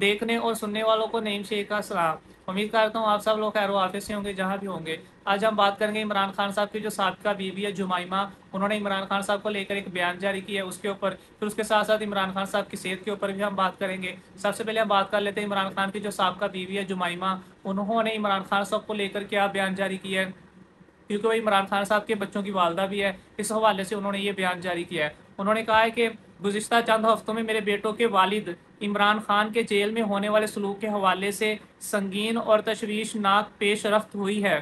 देखने और सुनने वालों को नईम शेख का सलाम। उम्मीद करता हूँ आप सब लोग खैर वाफियत से होंगे जहाँ भी होंगे। आज हम बात करेंगे इमरान खान साहब की जो साबिका बीवी है जुमाइमा, उन्होंने इमरान खान साहब को लेकर एक बयान जारी किया है उसके ऊपर। फिर उसके साथ साथ इमरान खान साहब की सेहत के ऊपर भी हम बात करेंगे। सबसे पहले हम बात कर लेते हैं इमरान खान की जो साबिका बीवी है जुमाइमा, उन्होंने इमरान खान साहब को लेकर क्या बयान जारी किया है, क्योंकि वो इमरान खान साहब के बच्चों की वालदा भी है। इस हवाले से उन्होंने ये बयान जारी किया है। उन्होंने कहा है कि गुज़िश्ता चंद हफ्तों में मेरे बेटों के वालिद इमरान खान के जेल में होने वाले सलूक के हवाले से संगीन और तशवीशनाक पेशरफ्त हुई है।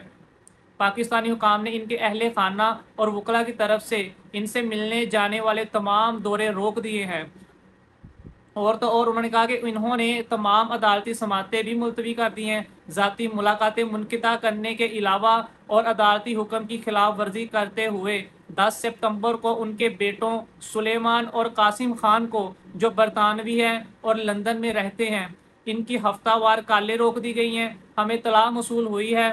पाकिस्तानी हुकाम ने इनके अहले खाना और वकला की तरफ से इनसे मिलने जाने वाले तमाम दौरे रोक दिए हैं। और तो और उन्होंने कहा कि इन्होंने तमाम अदालती समातें भी मुलतवी कर दी हैं। ज़ाती मुलाकातें मुनक़िता करने के अलावा और अदालती हुक्म की खिलाफ वर्जी करते हुए 10 सितंबर को उनके बेटों सुलेमान और कासिम खान को, जो बरतानवी हैं और लंदन में रहते हैं, इनकी हफ्तावार कालें रोक दी गई हैं। हमें इत्तला मौसूल हुई है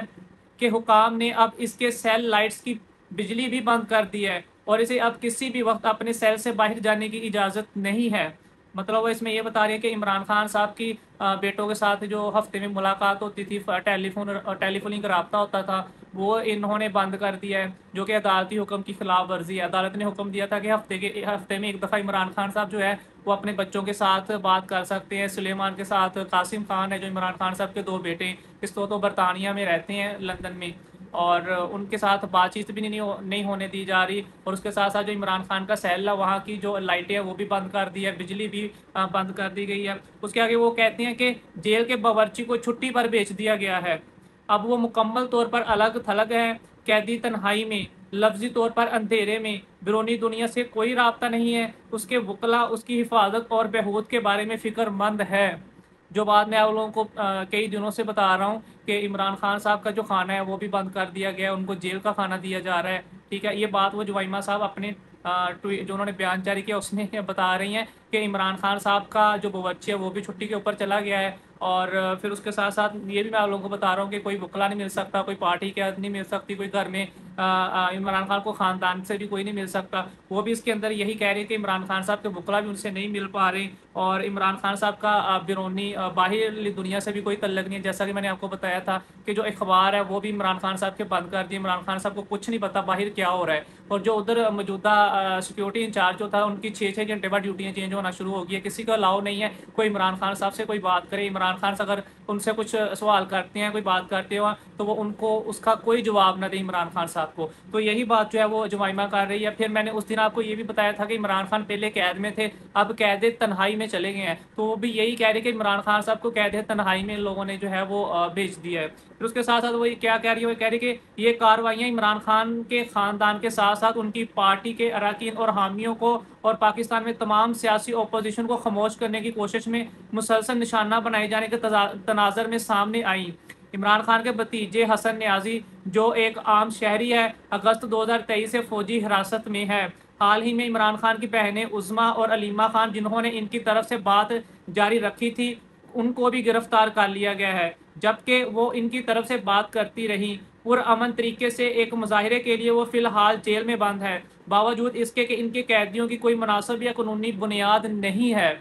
कि हुकाम ने अब इसके सेल लाइट्स की बिजली भी बंद कर दी है और इसे अब किसी भी वक्त अपने सेल से बाहर जाने की इजाज़त नहीं है। मतलब वो इसमें ये बता रही है कि इमरान खान साहब की बेटों के साथ जो हफ्ते में मुलाकात होती थी, टेलीफोनिक रब्ता होता था, वो इन्होंने बंद कर दिया है, जो कि अदालती हुक्म की खिलाफ वर्जी है। अदालत ने हुक्म दिया था कि हफ्ते में एक दफ़ा इमरान खान साहब जो है वो अपने बच्चों के साथ बात कर सकते हैं, सुलेमान के साथ। कासिम खान है जो इमरान खान साहब के दो बेटे, इस तो बरतानिया में रहते हैं, लंदन में, और उनके साथ बातचीत भी नहीं होने दी जा रही। और उसके साथ साथ जो इमरान खान का सेल है, वहाँ की जो लाइटें हैं वो भी बंद कर दी है, बिजली भी बंद कर दी गई है। उसके आगे वो कहते हैं कि जेल के बावर्ची को छुट्टी पर भेज दिया गया है। अब वो मुकम्मल तौर पर अलग थलग है, कैदी तन्हाई में, लफ्जी तौर पर अंधेरे में, बैरूनी दुनिया से कोई राब्ता नहीं है। उसके वकला उसकी हिफाजत और बहबूद के बारे में फ़िक्रमंद है। जो बात मैं आप लोगों को कई दिनों से बता रहा हूँ कि इमरान खान साहब का जो खाना है वो भी बंद कर दिया गया है, उनको जेल का खाना दिया जा रहा है। ठीक है, ये बात वो जुवाइमा साहब अपने जो उन्होंने बयान जारी किया उसमें बता रही हैं कि इमरान खान साहब का जो बावर्ची है वो भी छुट्टी के ऊपर चला गया है। और फिर उसके साथ साथ ये भी मैं आप लोगों को बता रहा हूँ कि कोई वकला नहीं मिल सकता, कोई पार्टी के नहीं मिल सकती, कोई घर में इमरान खान को ख़ानदान से भी कोई नहीं मिल सकता। वो भी इसके अंदर यही कह रहे हैं कि इमरान खान साहब के वकला भी उनसे नहीं मिल पा रहे, और इमरान खान साहब का बैरूनी बाहरी दुनिया से भी कोई तल्लक नहीं है। जैसा कि मैंने आपको बताया था कि जो अखबार है वो भी इमरान खान साहब के बंद कर दिए। इमरान खान साहब को कुछ नहीं पता बाहर क्या हो रहा है। और जो उधर मौजूदा सिक्योरिटी इंचार्ज जो था, उनकी 6-6 घंटे बाद ड्यूटियाँ चेंज होना शुरू हो गई है। किसी का अलाउ नहीं है कोई इमरान खान साहब से कोई बात करे। इमरान खान से अगर उनसे कुछ सवाल करते हैं, कोई बात करते हो, तो वो उनको उसका कोई जवाब ना दे इमरान खान साहब को। तो यही बात जो है वो जुमाइमा कर रही है। फिर मैंने उस दिन आपको ये भी बताया था कि इमरान खान पहले कैद में थे, अब कैद तन्हाई में चले गए हैं। तो वो भी यही कह रहे कि इमरान खान साहब को कैद तन्हाई में लोगों ने जो है वो भेज दिया है। फिर उसके साथ साथ वो क्या कह रही है, वो कह रही कि ये कार्रवाइयाँ इमरान खान के ख़ानदान के साथ साथ उनकी पार्टी के अरकान और हामियों को और पाकिस्तान में तमाम सियासी अपोजिशन को खामोश करने की कोशिश में मुसलसल निशाना बनाए जाने के तनाज़र में सामने आई। इमरान खान के भतीजे हसन न्याजी, जो एक आम शहरी है, अगस्त 2023 से फौजी हिरासत में है। हाल ही में इमरान खान की बहनें उज़मा और अलीमा खान, जिन्होंने इनकी तरफ से बात जारी रखी थी, उनको भी गिरफ्तार कर लिया गया है, जबकि वो इनकी तरफ से बात करती रही। पुरअमन तरीके से एक मुजाहरे के लिए वो फ़िलहाल जेल में बंद है, बावजूद इसके कि इनके कैदियों की कोई मुनासिब या कानूनी बुनियाद नहीं है।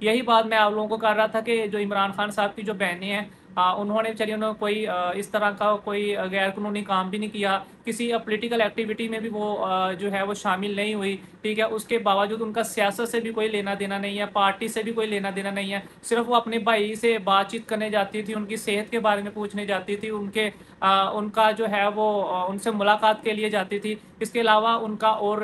यही बात मैं आप लोगों को कर रहा था कि जो इमरान खान साहब की जो बहनें हैं, उन्होंने बेचारी उन्होंने कोई इस तरह का कोई गैर कानूनी काम भी नहीं किया, किसी पॉलिटिकल एक्टिविटी में भी वो जो है वो शामिल नहीं हुई। ठीक है, उसके बावजूद उनका सियासत से भी कोई लेना देना नहीं है, पार्टी से भी कोई लेना देना नहीं है। सिर्फ वो अपने भाई से बातचीत करने जाती थी, उनकी सेहत के बारे में पूछने जाती थी, उनका जो है वो उनसे मुलाकात के लिए जाती थी। इसके अलावा उनका और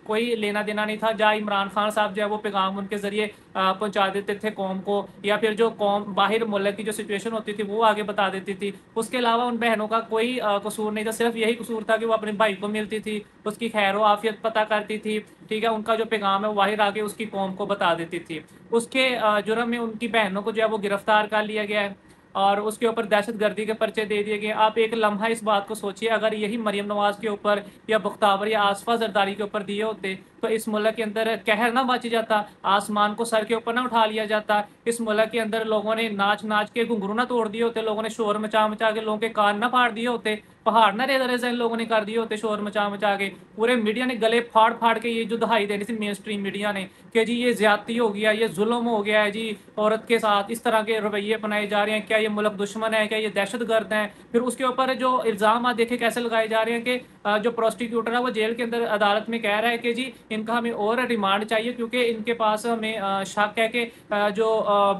कोई लेना देना नहीं था। जहाँ इमरान खान साहब जो है वो पैगाम उनके ज़रिए पहुँचा देते थे कौम को, या फिर जो कौम बाहर मुल्क की जो सिचुएशन होती थी वो आगे बता देती थी। उसके अलावा उन बहनों का कोई कसूर नहीं था, सिर्फ यही कसूर था कि वो अपने भाई को मिलती थी, उसकी खैर व आफियत पता करती थी। ठीक है, उनका जो पैगाम है वो बाहर आके उसकी कौम को बता देती थी। उसके जुर्म में उनकी बहनों को जो है वो गिरफ्तार कर लिया गया है और उसके ऊपर दहशतगर्दी के पर्चे दे दिए गए। आप एक लम्हा इस बात को सोचिए, अगर यही मरीम नवाज़ के ऊपर या बख्तावर या आसफा जरदारी के ऊपर दिए होते तो इस मुल्क के अंदर कहर ना मच जाता, आसमान को सर के ऊपर ना उठा लिया जाता, इस मुल्क के अंदर लोगों ने नाच नाच के घुंघरू ना तोड़ दिए होते, लोगों ने शोर मचा मचा के लोगों के कान ना फाड़ दिए होते, पहाड़ ना रेजा रेजा इन लोगों ने कर दिए होते शोर मचा मचा के। पूरे मीडिया ने गले फाड़ फाड़ के ये जो दहाई देनी थी मेन स्ट्रीम मीडिया ने कि जी ये ज्यादती हो गया, ये जुल्म हो गया है जी औरत के साथ, इस तरह के रवैये अपनाए जा रहे हैं, क्या ये मुल्क दुश्मन है, क्या ये दहशत गर्द हैं। फिर उसके ऊपर जो इल्ज़ाम आप देखे कैसे लगाए जा रहे हैं कि जो प्रोस्टिक्यूटर है वो जेल के अंदर अदालत में कह रहा है कि जी इनका हमें और रिमांड चाहिए क्योंकि इनके पास हमें शक है कि जो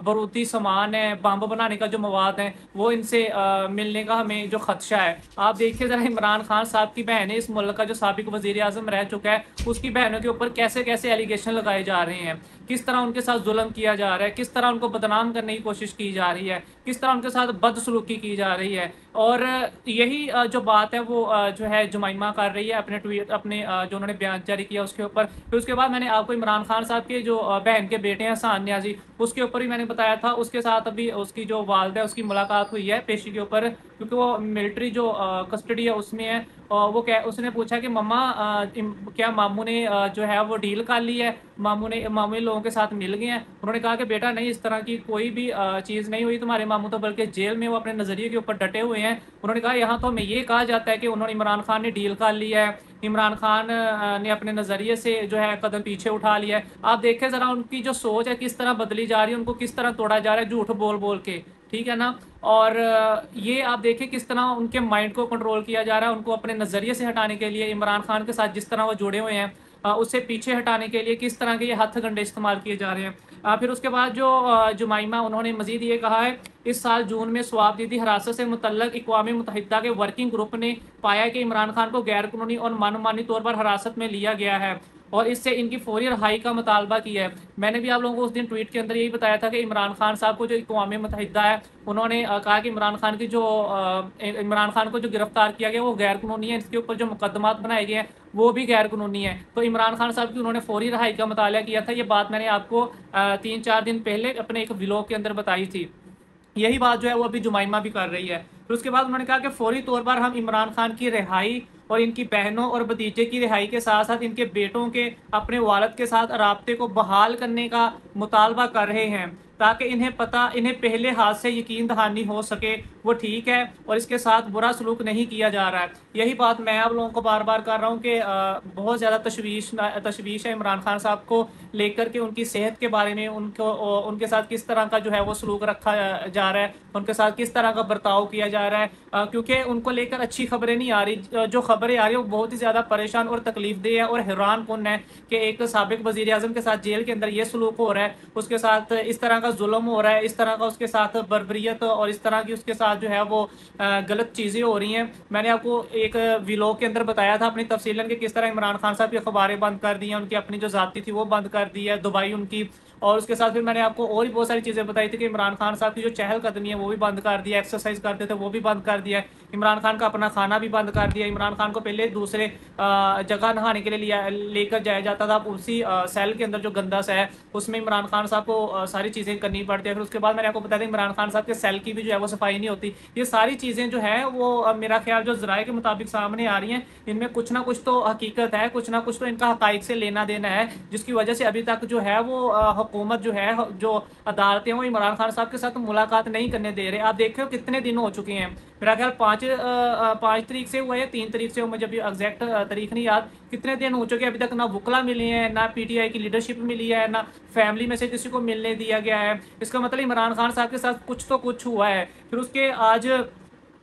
बारूदी सामान है, बम बनाने का जो मवाद है वो इनसे मिलने का हमें जो खदशा है। आप देखिए ज़रा इमरान खान साहब की बहन है, इस मुल्क का जो साबिक वज़ीर आज़म रह चुका है, उसकी बहनों के ऊपर कैसे कैसे एलिगेशन लगाए जा रहे हैं, किस तरह उनके साथ जुल्म किया जा रहा है, किस तरह उनको बदनाम करने की कोशिश की जा रही है, किस तरह उनके साथ बदसलूकी की जा रही है। और यही जो बात है वो जो है जुमाइमा कर रही है अपने ट्वीट, अपने जो उन्होंने बयान जारी किया उसके ऊपर। फिर उसके बाद मैंने आपको इमरान खान साहब के जो बहन के बेटे हैं हसन न्याजी, उसके ऊपर भी मैंने बताया था, उसके साथ अभी उसकी जो वालदा है उसकी मुलाकात हुई है पेशी के ऊपर, क्योंकि वो मिलिट्री जो कस्टडी है उसमें है। और वो क्या, उसने पूछा कि मम्मा क्या मामू ने जो है वो डील कर ली है, मामू लोगों के साथ मिल गए हैं। उन्होंने कहा कि बेटा नहीं, इस तरह की कोई भी चीज़ नहीं हुई, तुम्हारे मामू तो बल्कि जेल में वो अपने नज़रिए के ऊपर डटे हुए हैं। उन्होंने कहा यहाँ तो हमें ये कहा जाता है कि उन्होंने इमरान खान ने डील कर ली है, इमरान खान ने अपने नज़रिए से जो है कदम पीछे उठा लिया है। आप देखें ज़रा उनकी जो सोच है किस तरह बदली जा रही है, उनको किस तरह तोड़ा जा रहा है झूठ बोल बोल के, ठीक है ना। और ये आप देखें किस तरह उनके माइंड को कंट्रोल किया जा रहा है, उनको अपने नज़रिए से हटाने के लिए इमरान खान के साथ जिस तरह वो जुड़े हुए हैं उससे पीछे हटाने के लिए किस तरह के ये हथकंडे इस्तेमाल किए जा रहे हैं। फिर उसके बाद जो जुमाइमा उन्होंने मजीद ये कहा है, इस साल जून में स्वाबदीदी हिरासत से मुतल्लक अक़वाम मुत्तहिदा के वर्किंग ग्रुप ने पाया कि इमरान खान को गैर कानूनी और मनमानी तौर पर हिरासत में लिया गया है और इससे इनकी फौरी रहाई का मुतालबा किया है। मैंने भी आप लोगों को उस दिन ट्वीट के अंदर यही बताया था कि इमरान खान साहब को जो अक़वाम मुत्तहिदा है उन्होंने कहा कि इमरान खान की जो इमरान खान को जो गिरफ्तार किया गया वो गैर कानूनी है, इसके ऊपर जो मुकदमात बनाए गए हैं वो भी गैर कानूनी है। तो इमरान खान साहब की उन्होंने फौरी रहाई का मुताला किया था। ये बात मैंने आपको 3-4 दिन पहले अपने एक व्लॉग के अंदर बताई थी। यही बात जो है वो अभी जुमाइमा भी कर रही है। फिर उसके बाद उन्होंने कहा कि फौरी तौर पर हम इमरान खान की रिहाई और इनकी बहनों और भतीजे की रिहाई के साथ साथ इनके बेटों के अपने वालिद के साथ राब्ते को बहाल करने का मुतालबा कर रहे हैं ताकि इन्हें पहले हाथ से यकीन दहानी हो सके वो ठीक है और इसके साथ बुरा सलूक नहीं किया जा रहा है। यही बात मैं आप लोगों को बार बार कर रहा हूँ कि बहुत ज़्यादा तशवीश है इमरान खान साहब को लेकर के, उनकी सेहत के बारे में, उनके साथ किस तरह का जो है वो सलूक रखा जा रहा है, उनके साथ किस तरह का बर्ताव किया जा रहा है, क्योंकि उनको लेकर अच्छी खबरें नहीं आ रही। जो खबरें आ रही है वो बहुत ही ज़्यादा परेशान और तकलीफदेह है और हैरान कुन है कि एक साबिक वज़ीर आज़म के साथ जेल के अंदर ये सलूक हो रहा है, उसके साथ इस तरह का जुल्म हो रहा है, इस तरह का उसके साथ बर्बरियत और इस तरह की उसके साथ जो है वो गलत चीज़ें हो रही हैं। मैंने आपको एक व्लॉग के अंदर बताया था अपनी तफसीलन कि किस तरह इमरान खान साहब की अखबारें बंद कर दी हैं, उनकी अपनी जो ज़ाती थी वो बंद कर दी है, दुबई उनकी, और उसके साथ फिर मैंने आपको और भी बहुत सारी चीज़ें बताई थी कि इमरान खान साहब की जो चहलकदमी है वो भी बंद कर दिया, एक्सरसाइज करते थे वो भी बंद कर दिया, इमरान खान का अपना खाना भी बंद कर दिया। इमरान खान को पहले दूसरे जगह नहाने के लिए लेकर जाया जाता था, उसी सेल के अंदर जो गंदा सा है उसमें इमरान खान साहब को सारी चीज़ें करनी पड़ती है। फिर उसके बाद मैंने आपको बताया था इमरान खान साहब के सेल की भी जो है वो सफाई नहीं होती। ये सारी चीज़ें जो है वो मेरा ख्याल जो ज़राए के मुताबिक सामने आ रही हैं, इनमें कुछ ना कुछ तो हकीकत है, कुछ ना कुछ तो इनका हकाइक से लेना देना है, जिसकी वजह से अभी तक जो है वो हुकूमत जो है, जो अदालतें वो इमरान खान साहब के साथ मुलाकात नहीं करने दे रहे। आप देख रहे हो कितने दिन हो चुके हैं, मेरा ख्याल 5 तारीख से हुआ है, 3 तारीख से हुआ, मुझे अभी एग्जैक्ट तारीख नहीं याद, कितने दिन हो चुके हैं, अभी तक ना वकला मिले हैं, ना पीटीआई की लीडरशिप मिली है, ना फैमिली में से किसी को मिलने दिया गया है। इसका मतलब इमरान खान साहब के साथ कुछ तो कुछ हुआ है। फिर उसके आज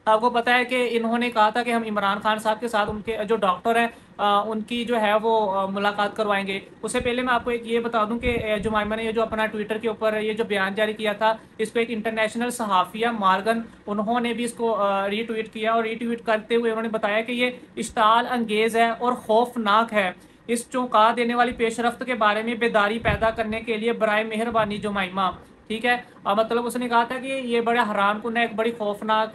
आपको पता है कि इन्होंने कहा था कि हम इमरान खान साहब के साथ उनके जो डॉक्टर हैं उनकी जो है वो मुलाकात करवाएंगे। उससे पहले मैं आपको एक ये बता दूं कि जुमाइमा ने ये जो अपना ट्विटर के ऊपर ये जो बयान जारी किया था, इसको एक इंटरनेशनल सहाफ़िया मार्गन उन्होंने भी इसको रीट्वीट किया और रीट्वीट करते हुए उन्होंने बताया कि ये इश्ताल अंगेज़ है और खौफनाक है। इस चौंका देने वाली पेशरफ्त के बारे में बेदारी पैदा करने के लिए बराए मेहरबानी जुमाइमा, ठीक है। मतलब उसने कहा था कि ये बड़ा हैरानकुन है, एक बड़ी खौफनाक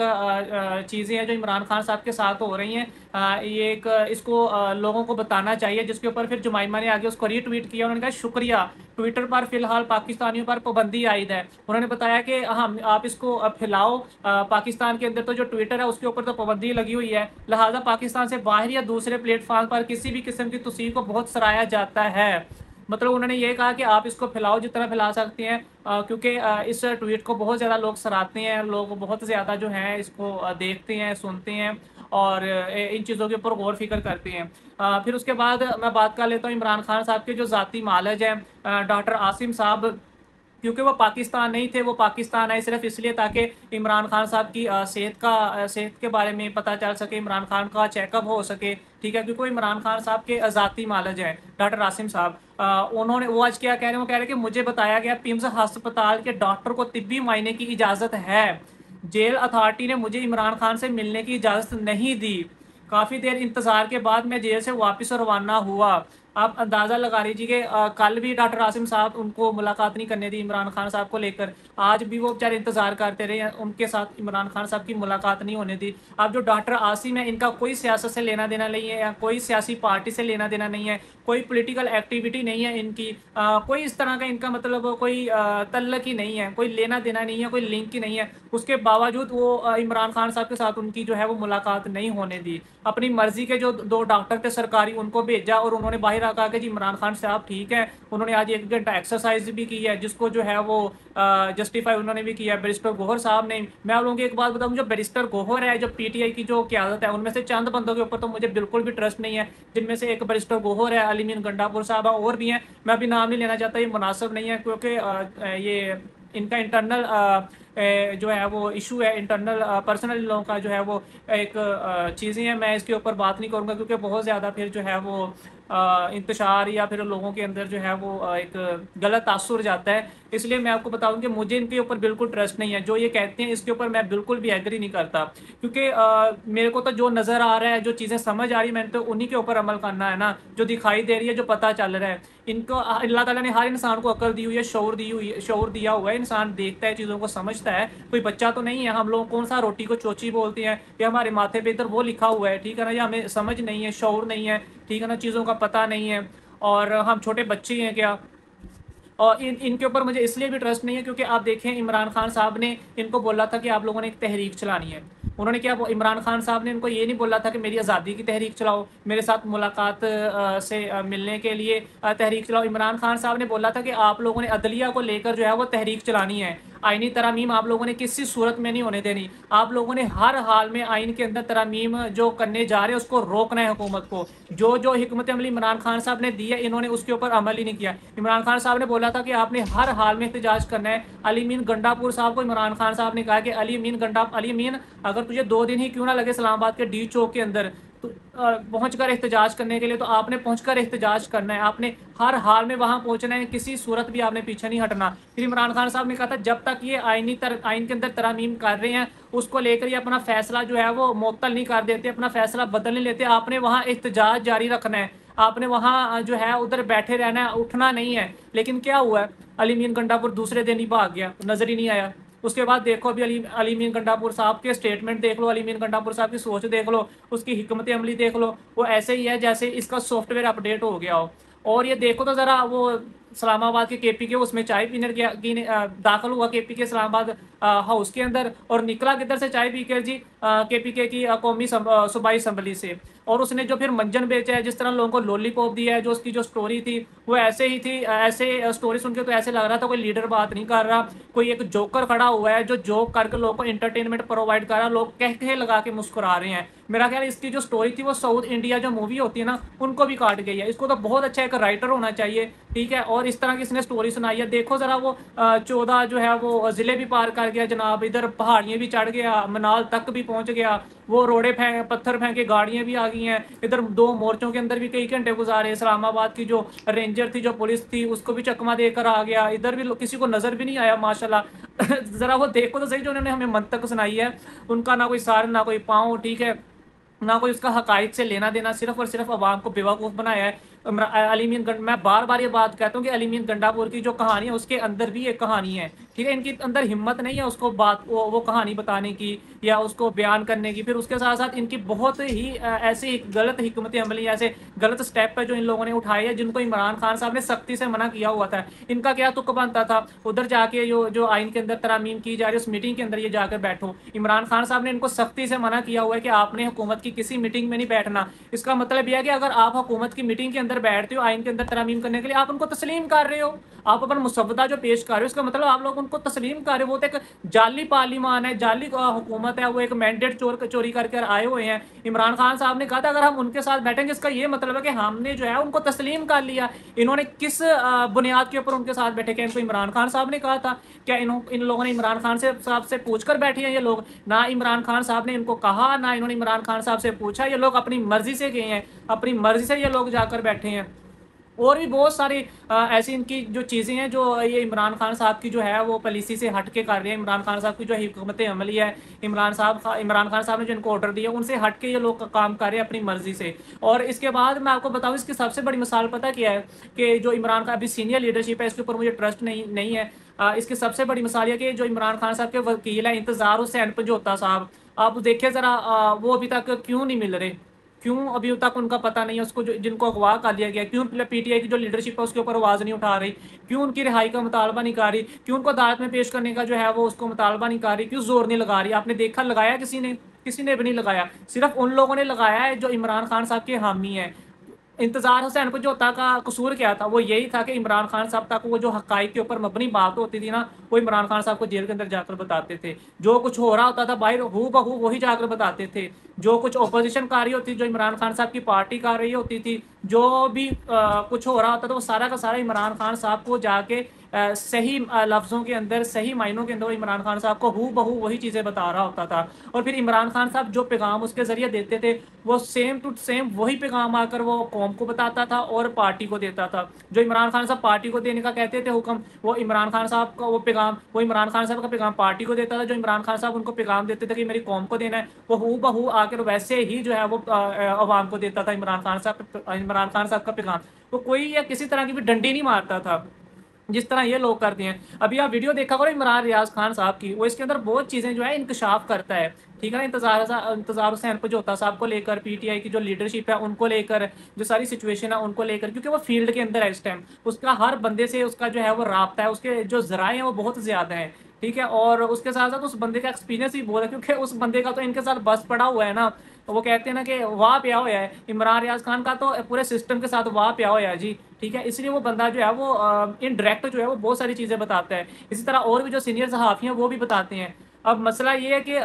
चीज़ें हैं जो इमरान खान साहब के साथ हो रही हैं। ये एक इसको लोगों को बताना चाहिए, जिसके ऊपर फिर जुमाइमा ने आगे उसको रीट्वीट किया। उन्होंने कहा शुक्रिया, ट्विटर पर फिलहाल पाकिस्तानियों पर पाबंदी आयद है। उन्होंने बताया कि हम आप इसको फैलाओ, पाकिस्तान के अंदर तो जो ट्विटर है उसके ऊपर तो पाबंदी लगी हुई है, लिहाजा पाकिस्तान से बाहर या दूसरे प्लेटफॉर्म पर किसी भी किस्म की तस्वीर को बहुत सराहा जाता है। मतलब उन्होंने ये कहा कि आप इसको फैलाओ जितना फैला सकते हैं, क्योंकि इस ट्वीट को बहुत ज़्यादा लोग सराहते हैं, लोग बहुत ज़्यादा जो है इसको देखते हैं, सुनते हैं और इन चीज़ों के ऊपर गौर फिक्र करते हैं। फिर उसके बाद मैं बात कर लेता हूँ इमरान खान साहब के जो ज़ाती मालज हैं, डॉक्टर आसिम साहब, क्योंकि वो पाकिस्तान नहीं थे, वो पाकिस्तान आए सिर्फ इसलिए ताकि इमरान खान साहब की सेहत के बारे में पता चल सके, इमरान खान का चेकअप हो सके, ठीक है। क्योंकि वो इमरान खान साहब के ज़ाती मालज हैं डॉक्टर आसिम साहब। उन्होंने वो आज क्या कह रहे हैं, वो कह रहे हैं कि मुझे बताया गया पिम्स अस्पताल के डॉक्टर को तिब्बी मायने की इजाज़त है, जेल अथॉरिटी ने मुझे इमरान खान से मिलने की इजाज़त नहीं दी, काफ़ी देर इंतज़ार के बाद मैं जेल से वापस रवाना हुआ। आप अंदाज़ा लगा लीजिए कि कल भी डॉक्टर आसिम साहब उनको मुलाकात नहीं करने दी इमरान खान साहब को लेकर, आज भी वो बेचारे इंतज़ार करते रहे, उनके साथ इमरान खान साहब की मुलाकात नहीं होने दी। अब जो डॉक्टर आसिम है, इनका कोई सियासत से लेना देना नहीं है, या कोई सियासी पार्टी से लेना देना नहीं है, कोई पॉलिटिकल एक्टिविटी नहीं है इनकी, कोई इस तरह का इनका मतलब कोई तल्लक ही नहीं है, कोई लेना देना नहीं है, कोई लिंक ही नहीं है। उसके बावजूद वो इमरान खान साहब के साथ उनकी जो है वो मुलाकात नहीं होने दी। अपनी मर्जी के जो 2 डॉक्टर थे सरकारी, उनको भेजा और उन्होंने बाहर आकर के जी इमरान खान साहब ठीक है। उन्होंने आज 1 घंटा एक्सरसाइज भी की है, जिसको जो है वो जस्टिफाई उन्होंने भी किया। बैरिस्टर गोहर साहब ने, मैं आप लोगों को एक बात बताऊं, जो बैरिस्टर गोहर है, जो पीटीआई की जो क़यादत है, उनमें से चंद बंदों के ऊपर तो मुझे बिल्कुल भी ट्रस्ट नहीं है, जिनमें से एक बैरिस्टर गोहर है, अली मीन गंडापुर साहब और भी हैं। मैं अभी नाम नहीं लेना चाहता, ये मुनासिब नहीं है, क्योंकि ये इनका इंटरनल जो है वो इशू है, इंटरनल पर्सनल लोगों का जो है वो एक चीज़ें हैं। मैं इसके ऊपर बात नहीं करूँगा, क्योंकि बहुत ज़्यादा फिर जो है वो इंतशार या फिर लोगों के अंदर जो है वो एक गलत तासुर जाता है। इसलिए मैं आपको बताऊं कि मुझे इनके ऊपर बिल्कुल ट्रस्ट नहीं है, जो ये कहते हैं इसके ऊपर मैं बिल्कुल भी एग्री नहीं करता, क्योंकि मेरे को तो जो नज़र आ रहा है, जो चीज़ें समझ आ रही है, मैंने तो उन्हीं के ऊपर अमल करना है ना, जो दिखाई दे रही है, जो पता चल रहा है। इनको अल्लाह ताला ने हर इंसान को अकल दी हुई है, शऊर दी हुई है, शऊर दिया हुआ है, इंसान देखता है, चीज़ों को समझता है, कोई बच्चा तो नहीं है। हम लोग कौन सा रोटी को चोची बोलते हैं, या हमारे माथे पे इधर वो लिखा हुआ है, ठीक है ना, या हमें समझ नहीं है, शऊर नहीं है, ठीक है ना, चीज़ों का पता नहीं है, और हम छोटे बच्चे हैं क्या। और इनके ऊपर मुझे इसलिए भी ट्रस्ट नहीं है क्योंकि आप देखें, इमरान खान साहब ने इनको बोला था कि आप लोगों ने एक तहरीक चलानी है। उन्होंने क्या, इमरान खान साहब ने इनको ये नहीं बोला था कि मेरी आज़ादी की तहरीक चलाओ, मेरे साथ मुलाकात से मिलने के लिए तहरीक चलाओ। इमरान खान साहब ने बोला था कि आप लोगों ने अदलिया को लेकर जो है वो तहरीक चलानी है। आइनी तरमीम आप लोगों ने किसी सूरत में नहीं होने देनी। आप लोगों ने हर हाल में आइन के अंदर तरमीम जो करने जा रहे हैं उसको रोकना है हुकूमत को। जो जो हिकमत अमली इमरान खान साहब ने दी है, इन्होंने उसके ऊपर अमल ही नहीं किया। इमरान खान साहब ने बोला था कि आपने हर हाल में एहतजाज करना है। अली मीन गंडापुर साहब को इमरान खान साहब ने कहा कि अली मीन अगर तुझे 2 दिन ही क्यों ना लगे इस्लामाबाद के डी चौक के अंदर पहुँच कर एहतजाज करने के लिए, तो आपने पहुँच कर एहतजाज करना है, आपने हर हाल में वहाँ पहुँचना है, किसी सूरत भी आपने पीछे नहीं हटना। फिर इमरान खान साहब ने कहा था जब तक ये आइन के अंदर तरमीम कर रहे हैं, उसको लेकर ये अपना फैसला जो है वो मुअत्तल नहीं कर देते, अपना फैसला बदल नहीं लेते, आपने वहाँ एहतजाज जारी रखना है, आपने वहाँ जो है उधर बैठे रहना है, उठना नहीं है। लेकिन क्या हुआ है, अली मीन गंडापुर दूसरे दिन ही भाग गया, नज़र ही नहीं आया। उसके बाद देखो अभी अली मीन गंडापुर साहब के स्टेटमेंट देख लो, अली मीन गंडापुर साहब की सोच देख लो, उसकी हिकमत अमली देख लो, वो ऐसे ही है जैसे इसका सॉफ्टवेयर अपडेट हो गया हो। और ये देखो तो ज़रा, वो इस्लामाबाद के केपी के उसमें चाय पीने दाखिल हुआ केपी के इस्लामाबाद हाउस के अंदर, और निकला किधर से, चाय पी कर जी केपी के की कौमी सूबाई असम्बली से। और उसने जो फिर मंजन बेचा है, जिस तरह लोगों को लॉलीपॉप दिया है, जो उसकी जो स्टोरी थी वो ऐसे ही थी। ऐसे स्टोरी सुन के तो ऐसे लग रहा था कोई लीडर बात नहीं कर रहा, कोई एक जोकर खड़ा हुआ है जो जोक करके लोगों को इंटरटेनमेंट प्रोवाइड कर रहा है, लोग कह लगा के मुस्कुरा रहे हैं। मेरा ख्याल इसकी जो स्टोरी थी वो साउथ इंडिया जो मूवी होती है ना, उनको भी काट गई है। इसको तो बहुत अच्छा एक राइटर होना चाहिए, ठीक है। और इस तरह की इसने स्टोरी सुनाई है। देखो ज़रा, वो 14 जो है वो ज़िले भी पार कर गया जनाब, इधर पहाड़ियाँ भी चढ़ गया, मनाल तक भी पहुँच गया, वो रोड़े पत्थर फेंके, गाड़ियाँ भी आ गई हैं, इधर 2 मोर्चों के अंदर भी कई घंटे गुजारे, इस्लामाबाद की जो रेंजर थी, जो पुलिस थी, उसको भी चकमा देकर आ गया, इधर भी किसी को नज़र भी नहीं आया माशाल्लाह। ज़रा वो देखो तो सही, जो उन्होंने हमें मंतक सुनाई है, उनका ना कोई सार ना कोई पाँव, ठीक है, ना कोई उसका हकायक से लेना देना, सिर्फ और सिर्फ अवाम को बेवकूफ़ बनाया है। मैं बार बार ये बात कहता हूँ कि अली मीन गंडापुर की जो कहानी है उसके अंदर भी एक कहानी है, ठीक है, इनके अंदर हिम्मत नहीं है उसको बात वो कहानी बताने की या उसको बयान करने की। फिर उसके साथ साथ इनकी बहुत ही ऐसी गलत हिकमत अमली, ऐसे गलत स्टेप है जो इन लोगों ने उठाए हैं, जिनको इमरान खान साहब ने सख्ती से मना किया हुआ था। इनका क्या तुक बनता था, उधर जाके जो आइन के अंदर तरामीम की जा रही है उस मीटिंग के अंदर ये जाकर बैठो। इमरान खान साहब ने इनको सख्ती से मना किया हुआ है कि आपने हुकूमत की किसी मीटिंग में नहीं बैठना। इसका मतलब यह है कि अगर आप हुकूमत की मीटिंग के अंदर बैठते हो आइन के अंदर तरामीम करने के लिए, आप उनको तस्लीम कर रहे हो, आप अपन मुसवदा जो पेश कर रहे हो, इसका मतलब आप लोग उनको तस्लीम कर रहे हो। वो तो एक जाली पार्लिमान है, जाली हुकूमत है, वो एक मैंडेट चोरी करके आए हुए हैं। इमरान खान साहब ने कहा था अगर हम उनके साथ बैठेंगे, इसका ये मतलब है कि हमने जो है उनको तस्लीम कर लिया। इन्होंने किस बुनियाद के ऊपर उनके साथ बैठे? क्या इनको इमरान खान साहब ने कहा था? क्या इन लोगों ने इमरान खान से साहब से पूछ कर बैठे हैं ये लोग? ना इमरान खान साहब ने इनको कहा, ना इन्होंने इमरान खान साहब से पूछा। ये लोग अपनी मर्जी से गए हैं, अपनी मर्जी से ये लोग जाकर बैठे हैं। और भी बहुत सारी ऐसी इनकी जो चीज़ें हैं जो ये इमरान खान साहब की जो है वो पॉलिसी से हट के कर रहे हैं। इमरान खान साहब की जो हुकूमत अमली है, इमरान खान साहब ने जो इनको ऑर्डर दिया उनसे हट के ये लोग काम कर रहे हैं अपनी मर्जी से। और इसके बाद मैं आपको बताऊं, इसकी सबसे बड़ी मिसाल पता क्या है? कि जो इमरान खान अभी सीनियर लीडरशिप है, इसके ऊपर मुझे ट्रस्ट नहीं है। इसकी सबसे बड़ी मिसाल यह कि जो इमरान खान साहब के वकील है इंतज़ार हुसैन पंजोता साहब, आप देखिए ज़रा, वो अभी तक क्यों नहीं मिल रहे? क्यों अभी तक उनका पता नहीं है? उसको जिनको अगवा कर दिया गया, क्यों पीटीआई की जो लीडरशिप है उसके ऊपर आवाज़ नहीं उठा रही? क्यों उनकी रिहाई का मुतालबा नहीं कर रही? क्यों उनको अदालत में पेश करने का जो है वो उसको मुतालबा नहीं कर रही? क्यों जोर नहीं लगा रही? आपने देखा लगाया किसी ने भी नहीं लगाया। सिर्फ उन लोगों ने लगाया है जो इमरान खान साहब के हामी हैं। इंतजार हुसैन पंजोता का कसूर क्या था? वो यही था कि इमरान खान साहब तक वो जो हकाइक के ऊपर मबनी बात होती थी ना, वो इमरान खान साहब को जेल के अंदर जाकर बताते थे। जो कुछ हो रहा होता था बाहर हू बहू वही जाकर बताते थे। जो कुछ ओपोजिशन कर रही होती, जो इमरान खान साहब की पार्टी कर रही होती थी, जो भी कुछ हो रहा होता था, वो सारा का सारा इमरान खान साहब को जाके सही लफ्ज़ों के अंदर, सही मायनों के अंदर इमरान खान साहब को हू बहू वही चीज़ें बता रहा होता था। और फिर इमरान खान साहब जो पैगाम उसके ज़रिए देते थे, वो सेम टू सेम वही पैगाम आकर वो कौम को बताता था और पार्टी को देता था। जो इमरान खान साहब पार्टी को देने का कहते थे हुक्म, वो इमरान खान साहब का वो पैगाम, वो इमरान खान साहब का पैगाम पार्टी को देता था। जो इमरान खान साहब उनको पैगाम देते थे कि मेरी कौम को देना है, वो हू बहू आकर वैसे ही जो है वो अवाम को देता था। इमरान खान साहब का पैगाम वो कोई या किसी तरह की भी डंडी नहीं मारता था जिस तरह ये लोग करते हैं। अभी आप वीडियो देखा करो इमरान रियाज खान साहब की, वो इसके अंदर बहुत चीज़ें जो है इंकशाफ करता है। ठीक है ना? इंतजार हुसैन पंजोता साहब को लेकर, पीटीआई की जो लीडरशिप है उनको लेकर, जो सारी सिचुएशन है उनको लेकर, क्योंकि वो फील्ड के अंदर है इस टाइम। उसका हर बंदे से उसका जो है वो राब्ता है, उसके जो जराए हैं वो बहुत ज़्यादा हैं। ठीक है, और उसके साथ साथ उस बंदे का एक्सपीरियंस भी बहुत है, क्योंकि उस बंदे का तो इनके साथ बस पड़ा हुआ है ना। तो वो कहते हैं ना कि वाह प्या हुआ है, इमरान रियाज खान का तो पूरे सिस्टम के साथ वाह प्या हुआ है जी। ठीक है, इसलिए वो बंदा जो है वो इनडायरेक्ट जो है वो बहुत सारी चीज़ें बताता है। इसी तरह और भी जो सीनियर सहाफ़ी हैं वो भी बताते हैं। अब मसला ये है कि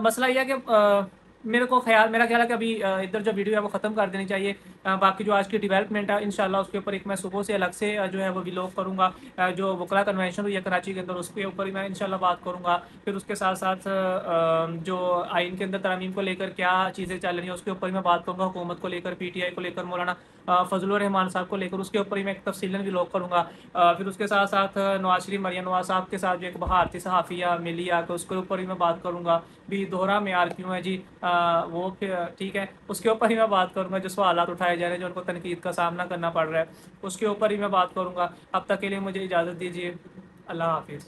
मसला ये है कि मेरा ख्याल है कि अभी इधर जो वीडियो है वो ख़त्म कर देनी चाहिए। बाकी जो आज की डेवलपमेंट है इंशाल्लाह उसके ऊपर एक मैं सुबह से अलग से जो है वो व्लॉग करूँगा। जो वकला कन्वेंशन हुई है कराची के अंदर उसके ऊपर ही मैं इंशाल्लाह बात करूँगा। फिर उसके साथ साथ जो आइन के अंदर तरमीम को लेकर क्या चीज़ें चल रही हैं उसके ऊपर ही मैं बात करूँगा। हुकूमत को लेकर, पीटीआई को लेकर, मौलाना फजलुर रहमान साहब को लेकर, उसके ऊपर ही मैं एक तफसीलन व्लॉग करूँगा। फिर उसके साथ साथ नवाज शरीफ मरियम नवाज साहब के साथ जो एक भारतीय सहाफ़िया मिली आकर उसके ऊपर ही मैं बात करूँगा। भी दोहरा मेयार क्यों है जी, वो फिर ठीक है उसके ऊपर ही मैं बात करूँगा। जो सवालात उठाए जा रहे हैं, जो उनको तनकीद का सामना करना पड़ रहा है, उसके ऊपर ही मैं बात करूँगा। अब तक के लिए मुझे इजाज़त दीजिए। अल्लाह हाफिज़।